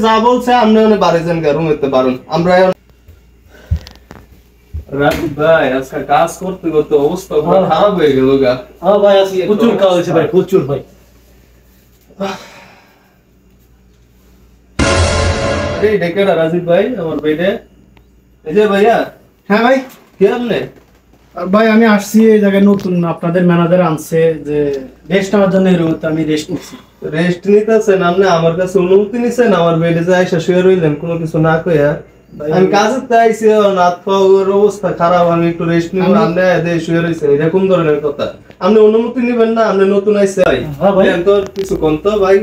যা বলছে আমরা বাড়ি যান রুমেতে পারুন আমরা ভাই আজকে কাজ করতে করতে অবস্থা খারাপ হয়ে গেল গা। হ্যাঁ ভাই আজকে প্রচুর কাজ হয়েছে ভাই, প্রচুর ভাই। এই ডেকে রাজীব ভাই আমার বেডে এই যে ভাইয়া। হ্যাঁ ভাই কি আপনি? ভাই আমি আসছি এই জায়গায় নতুন, আপনাদের ম্যানেজার আনছে যে রেস্ট নেওয়ার জন্য, এই রুমে আমি রেস্ট নিচ্ছি। রেস্ট নিতেছেন আপনি? আমার কাছে অনুমতি নিছেন আমার বেডে যে আইসা শুয়ে রইলেন কোনো কিছু না কইয়া? আমি কাজে আইছি, রাত পাওয়ার অবস্থা খারাপ, আমি একটু রেস্ট নিব, আপনি এদে শুয়ে রইছেন, এরকম ধরনের কথা। আপনি অনুমতি নিবেন না? আপনি নতুন আইছে ভাই। হ্যাঁ ভাই তো কিছু কোন তো ভাই।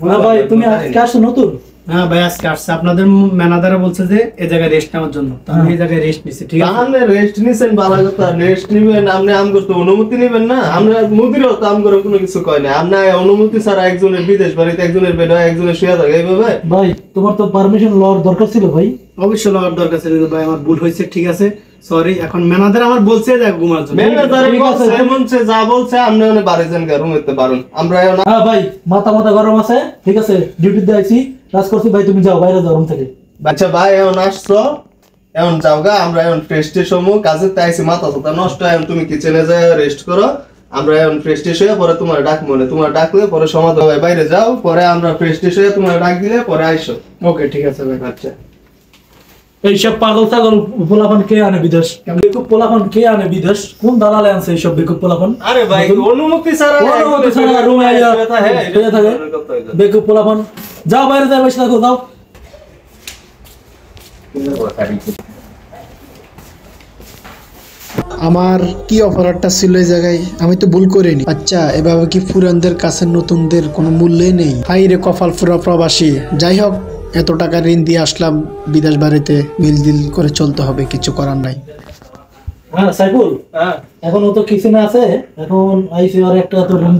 হ্যাঁ ভাই তুমি আজকে আসছো নতুন? হ্যাঁ ভাই আজকে আসছে, আপনাদের ম্যানেজার বলছে যে এই জায়গায় রেস্ট নেওয়ার জন্য, তো আমি এই জায়গায় রেস্ট নিছি। ঠিক আছে আপনি রেস্ট নিছেন ভালো কথা, রেস্ট নিবেন, আপনি আমগো তো অনুমতি নিবেন না? আমরা মুদিরও তো আমগো কোনো কিছু কয় না, আপনি অনুমতি ছাড়া একজনের বিদেশ বাড়িতে একজনের বেড হয় একজনের শুয়ে থাকে এইভাবে? ভাই তোমার তো পারমিশন লওয়ার দরকার ছিল ভাই। অবশ্যই লওয়ার দরকার ছিল ভাই, আমার ভুল হয়েছে, ঠিক আছে সরি। এখন ম্যানেজার আমার বলছে যে ঘুমার জন্য, ম্যানেজার বলছে যা বলছে আপনি বাড়ি যান রুমেতে পারুন আমরা। হ্যাঁ ভাই মাথা মাথা গরম আছে, ঠিক আছে ডিউটিতে আইছি, কাজ করছি ভাই, তুমি যাও বাইরে যাও রুম থেকে। আচ্ছা ভাই এখন আসছো, এখন যাও গা, আমরা এখন ফ্রেশ ট্রেশ হবো, কাজে আইছি মাথা সাথা নষ্ট, এখন তুমি কিচেনে যায় রেস্ট করো, আমরা এখন ফ্রেশ ট্রেশ হয়ে পরে তোমার ডাক মনে, তোমার ডাকলে পরে সমাধান হয়, বাইরে যাও, পরে আমরা ফ্রেশ ট্রেশ হয়ে তোমার ডাক দিলে পরে আইসো। ওকে ঠিক আছে ভাই। আচ্ছা এইসব পাগল ছাগল পোলাপান কে আনে বিদেশ? বেকুব পোলাপান কে আনে বিদেশ? কোন দালালে আনছে এইসব বেকুব পোলাপান? আরে ভাই অনুমতি ছাড়া রুমে আইয়া থাকে বেকুব পোলাপান। যাও বাইরে যাও, বসে থাকো, যাও। আমার কি অফারটা ছিল এই জায়গায়? আমি তো ভুল করিনি। আচ্ছা এভাবে কি পুরানদের কাছে নতুনদের কোনো মূল্যই নেই? হাই রে কপাল ফুরা প্রবাসী। যাই হোক এত টাকা ঋণ দিয়ে আসলাম বিদেশ বাড়িতে, মিলদিল করে চলতে হবে, কিছু করার নাই। হ্যাঁ সাইফুল, এখন ও তো কিচেনে আছে, এখন আইসি আর একটা তো রুম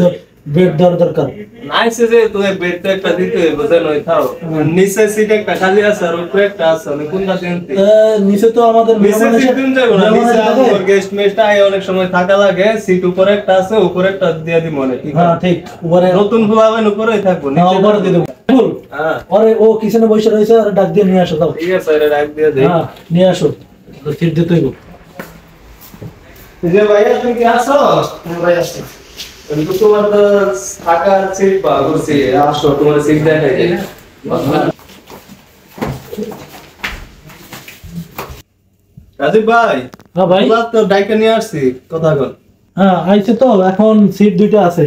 বেড দেওয়ার দরকার। নাইসে যে তুমি বেড তো একটা দিতে বুঝেন ওই থাও, নিচে সিট একটা খালি আছে আর উপরে একটা আছে, আমি কোনটা দেন? নিচে তো আমাদের নিচে সিট দিন যাবো না, নিচে আমার গেস্ট মেস্ট আয় অনেক সময় থাকা লাগে, সিট উপরে একটা আছে, উপরে একটা দিয়ে দি মনে। ঠিক হ্যাঁ ঠিক, উপরে নতুন ফুলাবেন উপরেই থাকবো, নিচে উপরে দিয়ে দেব। সাইফুল হ্যাঁ আরে ও কিচেনে বসে রয়েছে, আর ডাক দিয়ে নিয়ে আসো, দাও। ঠিক আছে এটা ডাক দিয়ে দেই। হ্যাঁ নিয়ে আসো, সিট দিতে হইব। যে ভাইয়া তুমি কি আসো? ভাই আসছে। কিন্তু তোমার তো থাকার সিট বা করছি, আসো তোমার সিট দেখাই। রাজীব ভাই। হ্যাঁ ভাই তো ডাইকা নিয়ে আসছি, কথা কর। হ্যাঁ আইছে তো, এখন সিট দুইটা আছে।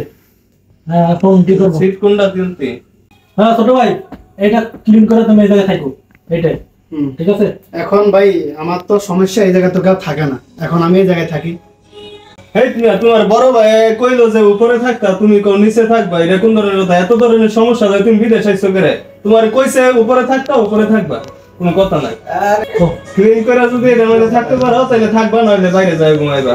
হ্যাঁ এখন কি করব? সিট কোনটা দিনতি? হ্যাঁ ছোট ভাই এটা ক্লিন করে তুমি এই জায়গায় থাকো, এইটাই ঠিক আছে। এখন ভাই আমার তো সমস্যা, এই জায়গায় তো কেউ থাকে না, এখন আমি এই জায়গায় থাকি। এই তোমার বড় ভাই কইলো যে উপরে থাকতা, তুমি কোন নিচে থাকবা, এটা কোন ধরনের কথা? এত ধরনের সমস্যা হয় তুমি বিদেশ আইছো করে, তোমার কইছে উপরে থাকতা উপরে থাকবা, কোনো কথা নাই। ক্লিন করে যদি এর মধ্যে থাকতে পারো তাহলে থাকবা, নইলে বাইরে যাই ঘুমাইবা।